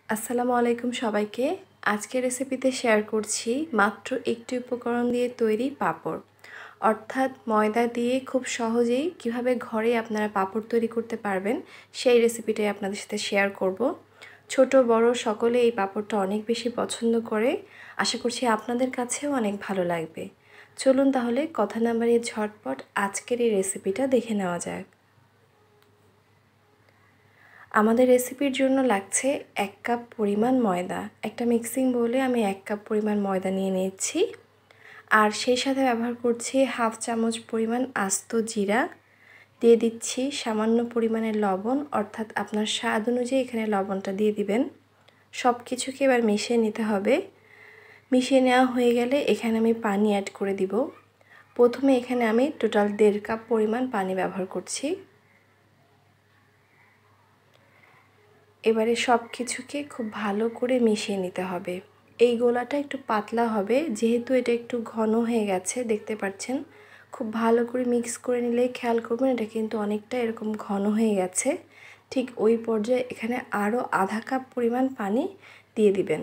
আসসালামু আলাইকুম সবাইকে। আজকের রেসিপিতে শেয়ার করছি মাত্র একটি উপকরণ দিয়ে তৈরি পাঁপড়। অর্থাৎ ময়দা দিয়ে খুব সহজেই কিভাবে ঘরে আপনারা পাঁপড় তৈরি করতে পারবেন সেই রেসিপিটাই আপনাদের সাথে শেয়ার করব। ছোট বড় সকলে এই পাঁপড়টা অনেক বেশি পছন্দ করে। আশা করছি আপনাদের কাছেও অনেক ভালো লাগবে। চলুন তাহলে কথা না বাড়িয়ে ঝটপট আজকের এই রেসিপিটা দেখে নেওয়া যাক। আমাদের রেসিপির জন্য লাগছে 1 কাপ পরিমাণ ময়দা। একটা মিক্সিং বোলে আমি 1 কাপ পরিমাণ ময়দা নিয়ে নিয়েছি। আর সেই সাথে ব্যবহার করছি হাফ চামচ পরিমাণ আস্ত জিরা, দিয়ে দিচ্ছি সামান্য পরিমাণের লবণ, অর্থাৎ আপনার স্বাদ অনুযায়ী এখানে লবণটা দিয়ে দিবেন। সব কিছুকে এবার মিশিয়ে নিতে হবে। মিশিয়ে নেওয়া হয়ে গেলে এখানে আমি পানি অ্যাড করে দিব। প্রথমে এখানে আমি টোটাল 1.5 কাপ পরিমাণ পানি ব্যবহার করছি। এবারে সব কিছুকে খুব ভালো করে মিশিয়ে নিতে হবে। এই গোলাটা একটু পাতলা হবে, যেহেতু এটা একটু ঘন হয়ে গেছে দেখতে পাচ্ছেন। খুব ভালো করে মিক্স করে নিলেই খেয়াল করবেন এটা কিন্তু অনেকটা এরকম ঘন হয়ে গেছে। ঠিক ওই পর্যায়ে এখানে আরও আধা কাপ পরিমাণ পানি দিয়ে দিবেন।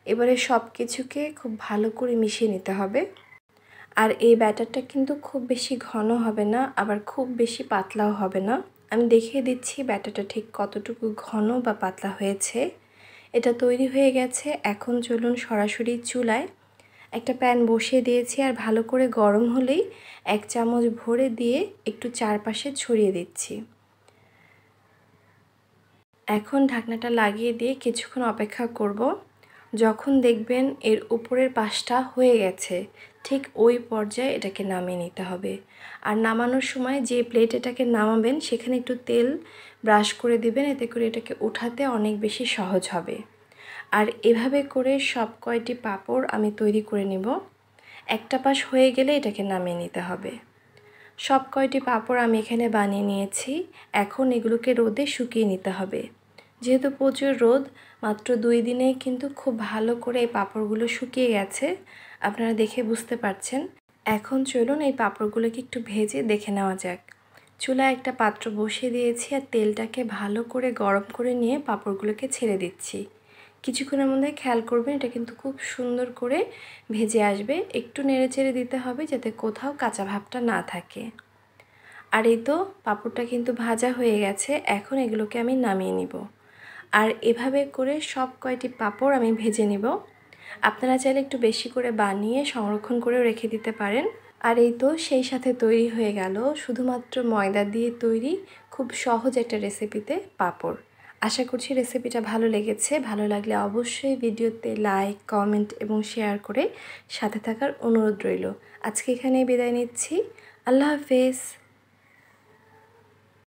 এবারে সব কিছুকে খুব ভালো করে মিশিয়ে নিতে হবে। আর এই ব্যাটারটা কিন্তু খুব বেশি ঘন হবে না, আবার খুব বেশি পাতলাও হবে না। আমি দেখিয়ে দিচ্ছি ব্যাটারটা ঠিক কতটুকু ঘন বা পাতলা হয়েছে। এটা তৈরি হয়ে গেছে। এখন চলুন সরাসরি চুলায় একটা প্যান বসিয়ে দিয়েছি, আর ভালো করে গরম হলেই 1 চামচ ভরে দিয়ে একটু চারপাশে ছড়িয়ে দিচ্ছি। এখন ঢাকনাটা লাগিয়ে দিয়ে কিছুক্ষণ অপেক্ষা করব। যখন দেখবেন এর উপরের পাশটা হয়ে গেছে, ঠিক ওই পর্যায়ে এটাকে নামিয়ে নিতে হবে। আর নামানোর সময় যে প্লেট এটাকে নামাবেন সেখানে একটু তেল ব্রাশ করে দিবেন, এতে করে এটাকে উঠাতে অনেক বেশি সহজ হবে। আর এভাবে করে সব কয়টি পাঁপড় আমি তৈরি করে নিব। একটা পাশ হয়ে গেলে এটাকে নামিয়ে নিতে হবে। সব কয়টি পাঁপড় আমি এখানে বানিয়ে নিয়েছি। এখন এগুলোকে রোদে শুকিয়ে নিতে হবে। যেহেতু প্রচুর রোদ, মাত্র 2 দিনেই কিন্তু খুব ভালো করে এই পাঁপড়গুলো শুকিয়ে গেছে, আপনারা দেখে বুঝতে পারছেন। এখন চলুন এই পাঁপড়গুলোকে একটু ভেজে দেখে নেওয়া যাক। চুলায় একটা পাত্র বসিয়ে দিয়েছি, আর তেলটাকে ভালো করে গরম করে নিয়ে পাঁপড়গুলোকে ছেড়ে দিচ্ছি। কিছুক্ষণের মধ্যে খেয়াল করবেন এটা কিন্তু খুব সুন্দর করে ভেজে আসবে। একটু নেড়েচেড়ে দিতে হবে যাতে কোথাও কাঁচা ভাবটা না থাকে। আর এই তো পাঁপড়টা কিন্তু ভাজা হয়ে গেছে। এখন এগুলোকে আমি নামিয়ে নিব। আর এভাবে করে সব কয়টি পাঁপড় আমি ভেজে নিব। আপনারা চাইলে একটু বেশি করে বানিয়ে সংরক্ষণ করেও রেখে দিতে পারেন। আর এই তো সেই সাথে তৈরি হয়ে গেল শুধুমাত্র ময়দা দিয়ে তৈরি খুব সহজ একটা রেসিপিতে পাঁপড়। আশা করছি রেসিপিটা ভালো লেগেছে। ভালো লাগলে অবশ্যই ভিডিওতে লাইক, কমেন্ট এবং শেয়ার করে সাথে থাকার অনুরোধ রইল। আজকে এখানেই বিদায় নিচ্ছি। আল্লাহ হাফেজ।